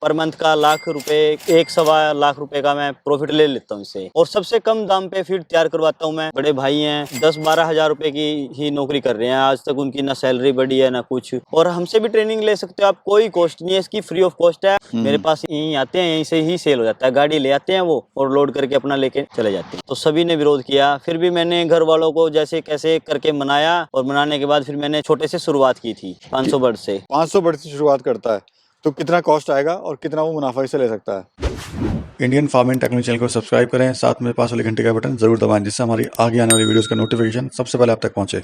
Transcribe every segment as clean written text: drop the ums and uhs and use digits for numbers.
Per month का लाख रुपए, 1 सवा लाख रुपए का मैं प्रॉफिट ले लेता हूँ इससे। और सबसे कम दाम पे फीड तैयार करवाता हूँ मैं। बड़े भाई हैं 10-12 हजार रुपए की ही नौकरी कर रहे हैं, आज तक उनकी ना सैलरी बढ़ी है ना कुछ। और हमसे भी ट्रेनिंग ले सकते हो आप, कोई कॉस्ट नहीं है इसकी, फ्री ऑफ कॉस्ट है। मेरे पास यहीं आते हैं, यहीं से ही सेल हो जाता है, गाड़ी ले आते हैं वो और लोड करके अपना लेके चले जाते हैं। तो सभी ने विरोध किया, फिर भी मैंने घर वालों को जैसे कैसे करके मनाया, और मनाने के बाद फिर मैंने छोटे से शुरुआत की थी 500 बर्ड से। 500 बर्ड से शुरुआत करता है तो कितना कॉस्ट आएगा और कितना वो मुनाफा इससे ले सकता है? इंडियन फार्मिंग टेक्नोलॉजी चैनल को सब्सक्राइब करें, साथ में पास वाले घंटे का बटन जरूर दबाएं, जिससे हमारी आगे आने वाली वीडियोस का नोटिफिकेशन सबसे पहले आप तक पहुंचे।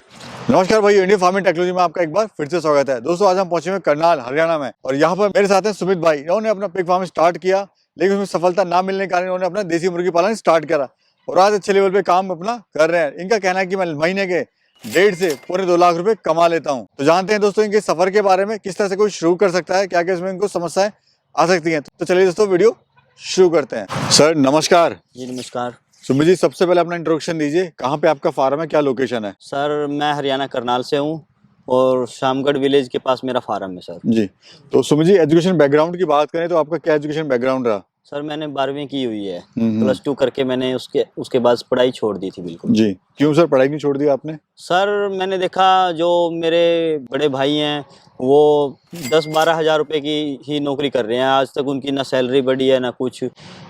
नमस्कार भाई, इंडियन फार्मिंग टेक्नोलॉजी में आपका एक बार फिर से स्वागत है। दोस्तों आज हम पहुंचे हुए करनाल हरियाणा में, और यहाँ पर मेरे साथ हैं सुमित भाई। इन्होंने अपना पिग फार्म स्टार्ट किया, लेकिन उसमें सफलता ना मिलने के कारण इन्होंने अपना देसी मुर्गी पालन स्टार्ट करा और आज अच्छे लेवल पे काम अपना कर रहे हैं। इनका कहना है कि मैं महीने के 1.5 से पौने 2 लाख रुपए कमा लेता हूं। तो जानते हैं दोस्तों इनके सफर के बारे में, किस तरह से कोई शुरू कर सकता है, क्या क्या इसमें इनको समस्याएं आ सकती हैं। तो चलिए दोस्तों वीडियो शुरू करते हैं। सर नमस्कार। जी नमस्कार। सुमित जी, सबसे पहले अपना इंट्रोडक्शन दीजिए, कहाँ पे आपका फार्म है, क्या लोकेशन है? सर मैं हरियाणा करनाल से हूँ और शामगढ़ विलेज के पास मेरा फार्म है सर। जी, तो सुमित जी एजुकेशन बैकग्राउंड की बात करें तो आपका क्या एजुकेशन बैकग्राउंड रहा? सर मैंने 12वीं की हुई है, +2 करके मैंने उसके बाद पढ़ाई छोड़ दी थी बिल्कुल। जी, क्यों सर पढ़ाई नहीं छोड़ दी आपने? सर मैंने देखा जो मेरे बड़े भाई हैं वो 10-12 हजार रुपए की ही नौकरी कर रहे हैं, आज तक उनकी ना सैलरी बढ़ी है ना कुछ।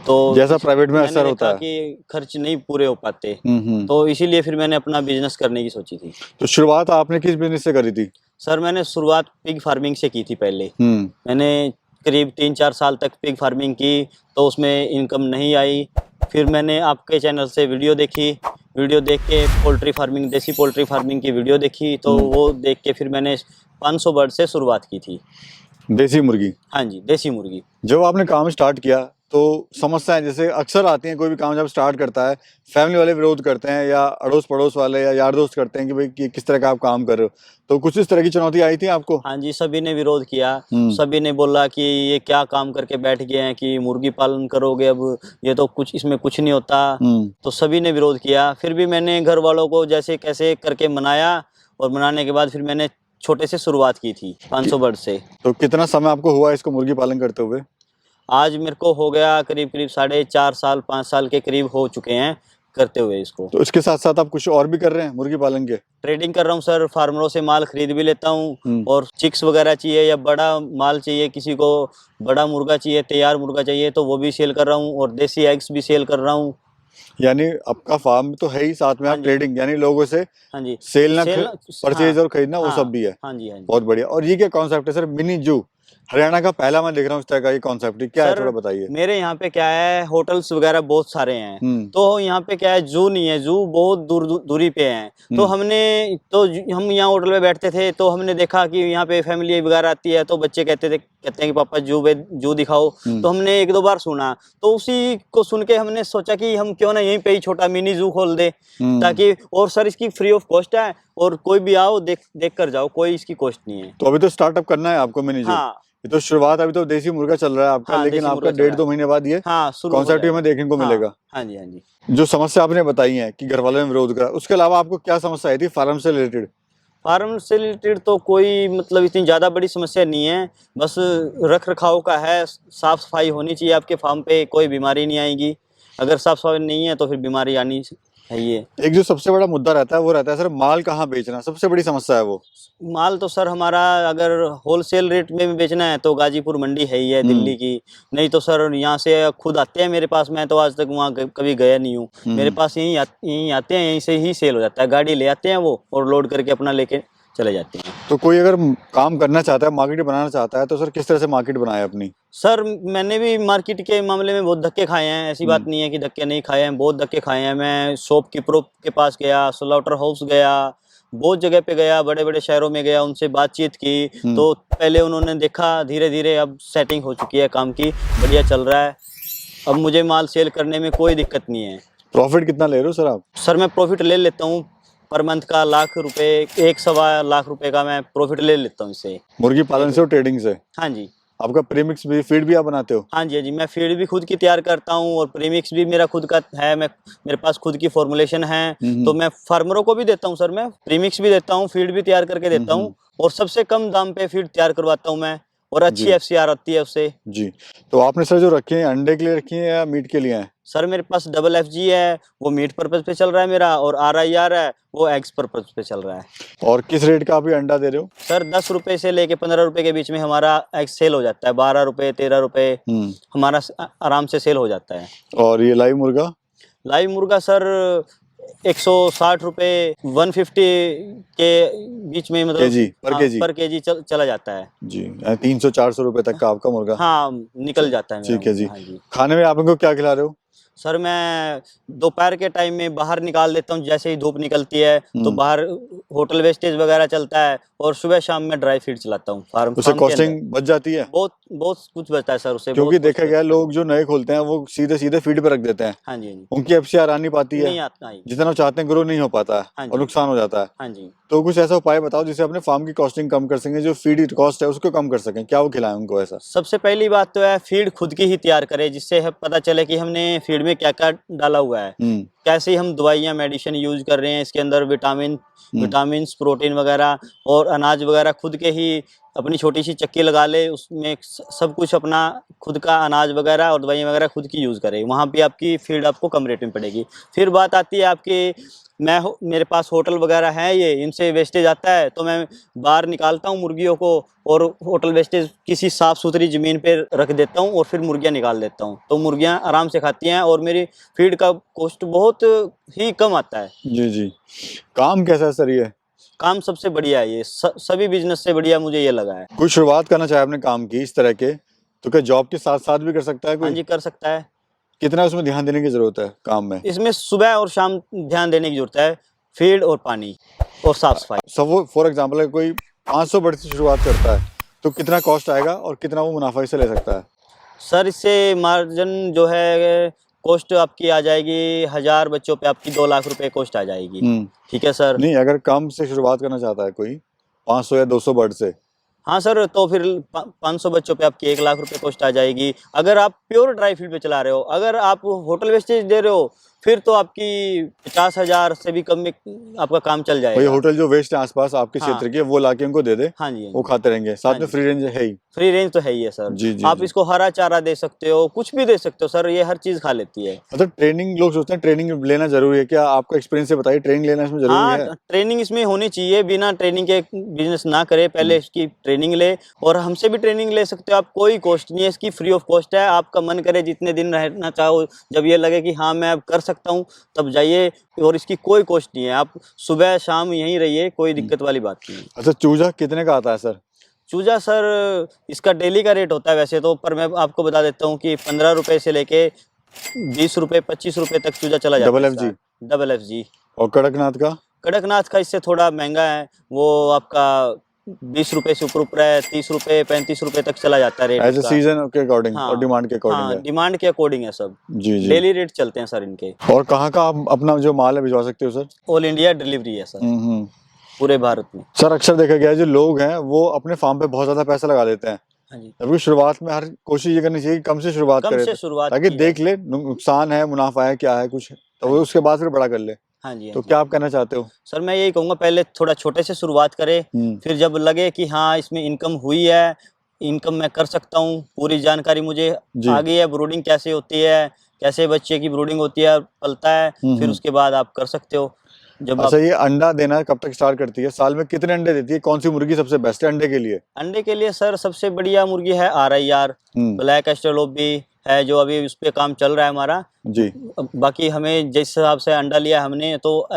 तो जैसा प्राइवेट में मैंने असर होता देखा है कि खर्च नहीं पूरे हो पाते, तो इसीलिए फिर मैंने अपना बिजनेस करने की सोची थी। तो शुरुआत आपने किस बिजनेस से करी थी? सर मैंने शुरुआत पिग फार्मिंग से की थी पहले। मैंने करीब 3-4 साल तक पिग फार्मिंग की, तो उसमें इनकम नहीं आई। फिर मैंने आपके चैनल से वीडियो देखी, वीडियो देख के पोल्ट्री फार्मिंग, देसी पोल्ट्री फार्मिंग की वीडियो देखी, तो वो देख के फिर मैंने 500 बर्ड से शुरुआत की थी। देसी मुर्गी? हाँ जी, देसी मुर्गी। जब आपने काम स्टार्ट किया तो समस्याएं जैसे अक्सर आती हैं, कोई भी काम जब स्टार्ट करता है फैमिली वाले विरोध करते हैं या अड़ोस पड़ोस वाले या यार दोस्त करते हैं कि भाई कि किस तरह का आप काम कर रहे हो, तो कुछ इस तरह की चुनौती आई थी आपको? हाँ जी, सभी ने विरोध किया। सभी ने बोला कि ये क्या काम करके बैठ गए हैं कि मुर्गी पालन करोगे, अब ये तो कुछ इसमें कुछ नहीं होता। तो सभी ने विरोध किया, फिर भी मैंने घर वालों को जैसे कैसे करके मनाया, और मनाने के बाद फिर मैंने छोटे से शुरुआत की थी 500 बर्ड से। तो कितना समय आपको हुआ इसको मुर्गी पालन करते हुए? आज मेरे को हो गया करीब 4.5 साल 5 साल के करीब हो चुके हैं करते हुए इसको। तो इसके साथ साथ आप कुछ और भी कर रहे हैं मुर्गी पालन के? ट्रेडिंग कर रहा हूँ सर, फार्मरों से माल खरीद भी लेता हूँ, और चिक्स वगैरह चाहिए या बड़ा माल चाहिए, किसी को बड़ा मुर्गा चाहिए, तैयार मुर्गा चाहिए, तो वो भी सेल कर रहा हूँ, और देसी एग्स भी सेल कर रहा हूँ। यानी आपका फार्म तो है ही, साथ में आप ट्रेडिंग यानी लोगों से हाँ जी, सेल परचेज और खरीदना वो सब भी है। हाँ जी, हाँ जी। बहुत बढ़िया। और ये क्या कॉन्सेप्ट है सर, मिनी जू? हरियाणा का पहला मैं देख रहा हूँ इस तरह का ये कॉन्सेप्ट, क्या है थोड़ा बताइए। मेरे यहाँ पे क्या है, होटल्स वगैरह बहुत सारे हैं, तो यहाँ पे क्या है, जू नहीं है, जू बहुत दूरी पे है। तो हम यहाँ होटल में बैठते थे, तो हमने देखा कि यहाँ पे फैमिली वगैरह आती है, तो बच्चे कहते हैं कि पापा जू दिखाओ। तो हमने 1-2 बार सुना, तो उसी को सुन के हमने सोचा कि हम क्यों ना यहीं पे ही छोटा मिनी जू खोल दे, ताकि, और सर इसकी फ्री ऑफ कॉस्ट है, और कोई भी आओ देख कर जाओ, कोई इसकी कॉस्ट नहीं है। तो अभी तो स्टार्टअप करना है आपको मिनी जू? हाँ, ये तो शुरुआत, अभी तो देसी मुर्गा चल रहा है आपका। लेकिन आपका 1.5-2 महीने बाद ये कॉन्सेप्ट हमें देखने को मिलेगा। हाँ जी, हाँ जी। जो समस्या आपने बताई है कि घर वालों ने विरोध करा, उसके अलावा आपको क्या समस्या आई थी फार्म से रिलेटेड? फार्म से रिलेटेड तो कोई मतलब इतनी ज़्यादा बड़ी समस्या नहीं है, बस रख रखाव का है, साफ सफाई होनी चाहिए आपके फार्म पे, कोई बीमारी नहीं आएगी। अगर साफ सफाई नहीं है तो फिर बीमारी आनी है। ये एक जो सबसे बड़ा मुद्दा रहता है वो रहता है सर माल कहाँ बेचना, सबसे बड़ी समस्या है वो। माल तो सर हमारा अगर होलसेल रेट में भी बेचना है तो गाजीपुर मंडी है ही है दिल्ली की, नहीं तो सर यहाँ से खुद आते हैं मेरे पास, मैं तो आज तक वहाँ कभी गया नहीं हूँ। मेरे पास यहीं आते हैं, यहीं से ही सेल हो जाता है, गाड़ी ले आते हैं वो और लोड करके अपना लेके चले जाते हैं। तो कोई अगर काम करना चाहता है, मार्केट बनाना चाहता है, तो सर किस तरह से मार्केट बनाए अपनी? सर मैंने भी मार्केट के मामले में बहुत धक्के खाए हैं, ऐसी बात नहीं है कि धक्के नहीं खाए हैं, बहुत धक्के खाए हैं। मैं शॉपकीपरों के पास गया, स्लॉटर हाउस गया, बहुत जगह पे गया, बड़े बड़े शहरों में गया, उनसे बातचीत की। तो पहले उन्होंने देखा, धीरे धीरे अब सेटिंग हो चुकी है काम की, बढ़िया चल रहा है, अब मुझे माल सेल करने में कोई दिक्कत नहीं है। प्रॉफिट कितना ले रहे हो सर आप? सर मैं प्रॉफिट ले लेता हूँ, पर मंथ का लाख रुपए, 1 सवा लाख रुपए का मैं प्रॉफिट ले लेता हूँ इससे। मुर्गी पालन से और ट्रेडिंग से? हाँ जी। आपका प्रीमिक्स भी, फीड भी आप बनाते हो? हाँ जी, हाँ जी, मैं फीड भी खुद की तैयार करता हूँ, और प्रीमिक्स भी मेरा खुद का है, मेरे पास खुद की फॉर्मुलेशन है। तो मैं फार्मरों को भी देता हूँ सर, मैं प्रीमिक्स भी देता हूँ, फीड भी तैयार करके देता हूँ, और सबसे कम दाम पे फीड तैयार करवाता हूँ मैं, और अच्छी जी। FCR आती है उससे। जी। तो आपने सर जो रखे हैं अंडे के लिए रखी हैं या मीट के लिए हैं? सर मेरे पास डबल FG है, वो मीट पर्पज़ पे चल रहा है मेरा, और RIR है, वो एग्स पर्पज़ पे चल रहा है। और किस रेट का आप ये अंडा दे रहे हो? सर 10 रुपए से लेके 15 रुपए के बीच में हमारा एग सेल हो जाता है। 12 रुपए, 13 रुपए हुँ। हमारा आराम से सेल हो जाता है। और ये लाइव मुर्गा? लाइव मुर्गा सर 160 रुपए, 150 के बीच में, मतलब केजी, पर हाँ, केजी? पर केजी चला जाता है। जी। 300-400 रुपए तक का आपका मुर्गा? हाँ, निकल जाता है मेरा ठीक है जी। मुर्गा। हाँ जी। खाने में आप इनको क्या खिला रहे हो? सर मैं दोपहर के टाइम में बाहर निकाल देता हूँ, जैसे ही धूप निकलती है तो हुँ। बाहर होटल वेस्टेज वगैरह चलता है, और सुबह शाम में ड्राई फीड चलाता हूँ फार्म उससे फार्म के अंदर। कॉस्टिंग बच जाती है? बहुत बहुत कुछ बचता है सर, उससे बहुत क्योंकि कुछ देखा गया है बचता है। लोग जो नए खोलते हैं वो सीधे-सीधे फीड पे रख देते हैं। हाँ जी, हाँ जी। उनकी एफसीआर आ नहीं पाती है, नहीं आता ही। जितना वो चाहते हैं ग्रो नहीं हो पाता है हाँ और जी, नुकसान हो जाता है। हाँ जी। तो कुछ ऐसा उपाय बताओ जिससे अपने फार्म की कॉस्टिंग कम कर सकें, जो फीड कॉस्ट है उसको कम कर सकें, क्या वो खिलाएं उनको ऐसा? सबसे पहली बात तो है फीड खुद की ही तैयार करें, जिससे है पता चले कि हमने फीड में क्या-क्या डाला हुआ है। हुँ, कैसे हम दवाइयाँ, मेडिसिन यूज़ कर रहे हैं, इसके अंदर हुँ। विटामिन्स, प्रोटीन वगैरह और अनाज वगैरह खुद के ही अपनी छोटी-सी चक्की लगा ले, उसमें सब कुछ अपना खुद का अनाज वगैरह और दवाइयाँ वगैरह खुद की यूज़ करें। वहाँ पे आपकी फीड आपको कम रेट में पड़ेगी। फिर बात आती है आपकी, मेरे पास होटल वगैरह हैं, ये इनसे वेस्टेज आता है तो मैं बाहर निकालता हूँ मुर्गियों को, और होटल वेस्टेज किसी साफ़-सुथरी ज़मीन पे रख देता हूँ और फिर मुर्गियाँ निकाल देता हूँ। तो मुर्गियाँ आराम से खाती हैं और मेरी फीड का कॉस्ट बहुत ही कम आता है। जी, जी। काम कैसा है सर ये? काम सबसे बढ़िया है ये, सभी बिज़नेस से बढ़िया मुझे ये लगा है। कोई शुरुआत करना चाहे अपने काम की इस तरह के, तो क्या जॉब के साथ-साथ भी कर सकता है हाँ कोई? जी, कर सकता है। कितना उसमें ध्यान देने की ज़रूरत है काम में? इसमें सुबह और शाम ध्यान देने की ज़रूरत है, फीड और पानी और साफ़-सफ़ाई। सपोज़ फॉर एग्ज़ाम्पल अगर कोई 500 बर्ड से शुरुआत करता है, तो कितना कॉस्ट आएगा और कितना वो मुनाफ़ा इससे ले सकता है? सर इससे मार्जिन जो है, कॉस्ट आपकी आ जाएगी, 1000 बच्चों पे आपकी 2 लाख रुपए कॉस्ट आ जाएगी। हुँ। ठीक है सर? नहीं, अगर कम से शुरुआत करना चाहता है कोई, 500 या 200 बर्ड से, हाँ सर, तो फिर 500 बच्चों पे आपकी 1 लाख रुपए कॉस्ट आ जाएगी। अगर आप प्योर ड्राई फीड पे चला रहे हो, अगर आप होटल वेस्टेज दे रहे हो, फिर तो आपकी 50,000 से भी कम में आपका काम चल वही जाएगा। होटल जो वेस्ट है आस-पास आपके हाँ। क्षेत्र के, वो लाके उनको दे दे, हाँ जी, हाँ वो जी। खाते रहेंगे। साथ हाँ में जी। फ्री रेंज है ही। फ्री रेंज तो है ही है सर। जी, जी, आप जी। इसको हरा चारा दे सकते हो, कुछ भी दे सकते हो सर, ये हर चीज़ खा लेती है। मतलब ट्रेनिंग लोग सोचते हैं ट्रेनिंग लेना ज़रूरी है, क्या आपका एक्सपीरियंस से बताइए ट्रेनिंग लेना इसमें ज़रूरी हाँ, है? ट्रेनिंग इसमें होनी चाहिए, बिना ट्रेनिंग के बिज़नेस ना करें, पहले हुँ। इसकी ट्रेनिंग लें, और हमसे भी ट्रेनिंग ले सकते हो आप, कोई कॉस्ट नहीं है इसकी, फ्री ऑफ कॉस्ट है। आपका मन करे जितने दिन रहना चाहो, जब ये लगे कि हाँ, मैं अब कर सकता हूँ, तब जाइए, और इसकी कोई कॉस्ट नहीं है। आप सुबह-शाम यहीं रहिए, कोई हुँ। दिक्कत वाली बात नहीं है। अच्छा चूजा कितने का आता है सर? चूज़ा सर, इसका डेली का रेट होता है वैसे तो, पर मैं आपको बता देता हूँ कि 15 रुपए से लेके 20 रुपए, 25 रुपए तक चूज़ा चला जाता डबल है एफजी इसका। Double F G. और कड़कनाथ का? कड़कनाथ का इससे थोड़ा महँगा है, वो आपका 20 रुपए से ऊपर है, 30 रुपए, 35 रुपए तक चला जाता है रेट एज़ अ उसका। सीज़न के अकॉर्डिंग और हाँ, डिमांड के अकॉर्डिंग हाँ, है। डिमांड के अकॉर्डिंग है सब। जी, जी। डेली रेट चलते हैं सर इनके। और कहाँ का आप अपना जो माल है भिजवा सकते हो सर? ऑल इंडिया डिलीवरी है सर, हुँ, हुँ। पूरे भारत में। सर अक्सर देखा गया है जो लोग हैं वो अपने फार्म पे बहुत ज़्यादा पैसा लगा देते हैं। हाँ जी, जबकि शुरुआत में हर कोशिश ये करनी चाहिए कि कम से शुरुआत कम करें से शुरुआत ताकि की जाए। देख ले नुकसान है, मुनाफ़ा है, क्या है कुछ, तो हाँ वो जी, उसके बाद फिर बड़ा कर ले। हाँ जी, हाँ तो जी। क्या आप कहना चाहते हो? सर मैं यही कहूँगा, पहले थोड़ा छोटे से शुरुआत करें, हुँ, फिर जब लगे कि हाँ, इसमें इनकम हुई है, इनकम मैं कर सकता हूँ, पूरी जानकारी मुझे जी। आ गई है, ब्रूडिंग कैसे होती है, कैसे बच्चे की ब्रूडिंग होती है, पलता है, हुँ, फिर हुँ। उसके बाद आप कर सकते हो। जब अच्छा आप ये अंडा देना कब तक स्टार्ट करती है? साल में कितने अंडे देती है? कौन-सी मुर्गी सबसे बेस्ट है अंडे के लिए? अंडे के लिए सर सबसे बढ़िया मुर्गी है RIR, हुँ, ब्लैक एस्ट्रोलोप भी है, जो अभी उस पे काम चल रहा है हमारा। जी। बाकी हमें जिस हिसाब से अंडा लिया हमने, तो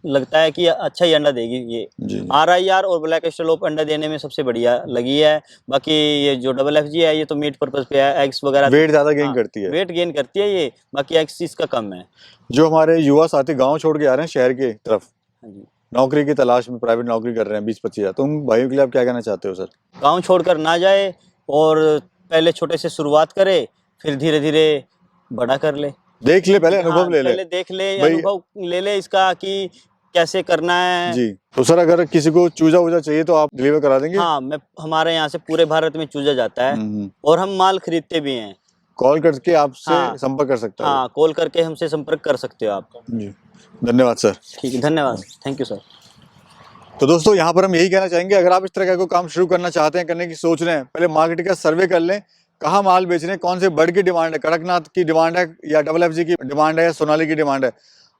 लगता है कि अच्छा ही अंडा देगी ये। जी, जी। RIR और ब्लैक एस्ट्रोलोप अंडा देने में सबसे बढ़िया लगी है। बाकी ये जो डबल FG है, ये तो मीट पर्पज़ पे है, एग्स वगैरह तो वेट ज़्यादा गेन हाँ, करती है। वेट गेन करती है ये, बाकी एग्स इसका कम है। जो हमारे युवा साथी गाँव छोड़ के आ रहे हैं शहर की तरफ, हाँ जी। नौकरी की तलाश में प्राइवेट नौकरी कर रहे हैं 20-25 हज़ार, तो उन भाइयों के लिए आप क्या कहना चाहते हो सर? गाँव छोड़कर ना जाए, और पहले छोटे से शुरुआत करे, फिर धीरे-धीरे बड़ा कर ले। देख ले पहले हाँ, अनुभव ले ले। पहले देख ले, भई अनुभव ले ले इसका कि कैसे करना है। जी, तो सर अगर किसी को चूज़ा-वूज़ा चाहिए तो आप डिलीवर करा देंगे? हाँ, हमारे यहाँ से पूरे भारत में चूज़ा जाता है, हुँ, हुँ। और हम माल खरीदते भी हैं। कॉल करके आपसे हाँ, संपर्क कर सकता है वो। हाँ, कॉल करके हमसे संपर्क कर सकते हो आप। जी, धन्यवाद सर। ठीक है, धन्यवाद। Thank you sir. तो दोस्तों यहाँ पर हम यही कहना चाहेंगे, अगर आप इस तरह का कोई काम शुरू करना चाहते हैं, करने की सोच रहे हैं, पहले मार्केट का सर्वे कर लें, कहाँ माल बेच रहे हैं, कौन से बर्ड की डिमांड है, कड़कनाथ की डिमांड है या FFG की डिमांड है या सोनाली की डिमांड है,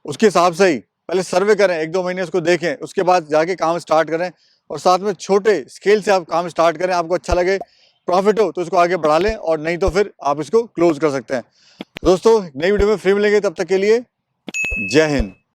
उसके हिसाब से ही पहले सर्वे करें, 1-2 महीने उसको देखें, उसके बाद जाके काम स्टार्ट करें और साथ में छोटे स्केल से आप काम स्टार्ट करें। आपको अच्छा लगे, प्रॉफिट हो तो इसको आगे बढ़ा लें और नहीं तो फिर आप इसको क्लोज कर सकते हैं। दोस्तों नई वीडियो में फिर मिलेंगे, तब तक के लिए जय हिंद।